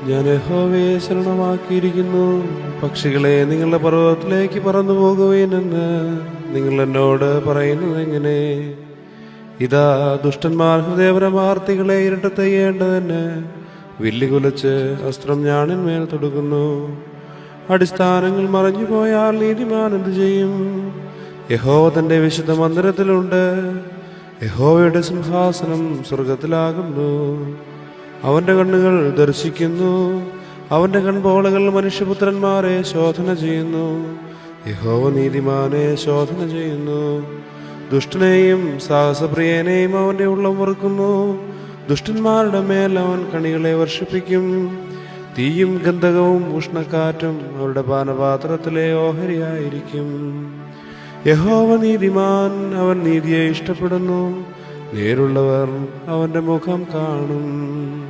ഞാൻ യഹോവയെ ശരണമാക്കിയിരിക്കുന്നു. പക്ഷികളെ നിങ്ങളുടെ പർവ്വതത്തിലേക്ക് പറന്നു പോകുവേനെന്ന് നിങ്ങൾ എന്നോട് പറയുന്നത് എങ്ങനെ? ഇതാ ദുഷ്ടന്മാർ ഹൃദയപരമാർത്ഥികളെ ഇരട്ടത്തെയ്യേണ്ടതിന് വില്ലുകുലച്ച് അസ്ത്രം ഞാണിന്മേൽ തൊടുക്കുന്നു. അടിസ്ഥാനങ്ങൾ മറഞ്ഞുപോയാൽ നീതിമാൻ എന്തു ചെയ്യും? യഹോവ തന്റെ വിശുദ്ധ മന്ദിരത്തിലുണ്ട്. യഹോവയുടെ സിംഹാസനം സ്വർഗത്തിലാകുന്നു. അവന്റെ കണ്ണുകൾ ദർശിക്കുന്നു. അവന്റെ കൺപോളകൾ മനുഷ്യപുത്രന്മാരെ ശോധന ചെയ്യുന്നു. യഹോവ നീതിമാനെ ശോധന ചെയ്യുന്നു. ദുഷ്ടനെയും സാഹസപ്രിയനെയും അവന്റെ ഉള്ളം വെറുക്കുന്നു. ദുഷ്ടന്മാരുടെ മേൽ അവൻ കണികളെ വർഷിപ്പിക്കും. തീയും ഗന്ധകവും ഉഷ്ണക്കാറ്റും അവരുടെ പാനപാത്രത്തിലെ ഓഹരിയായിരിക്കും. യഹോവ നീതിമാൻ, അവൻ നീതിയെ ഇഷ്ടപ്പെടുന്നു. നേരുള്ളവർ അവന്റെ മുഖം കാണും.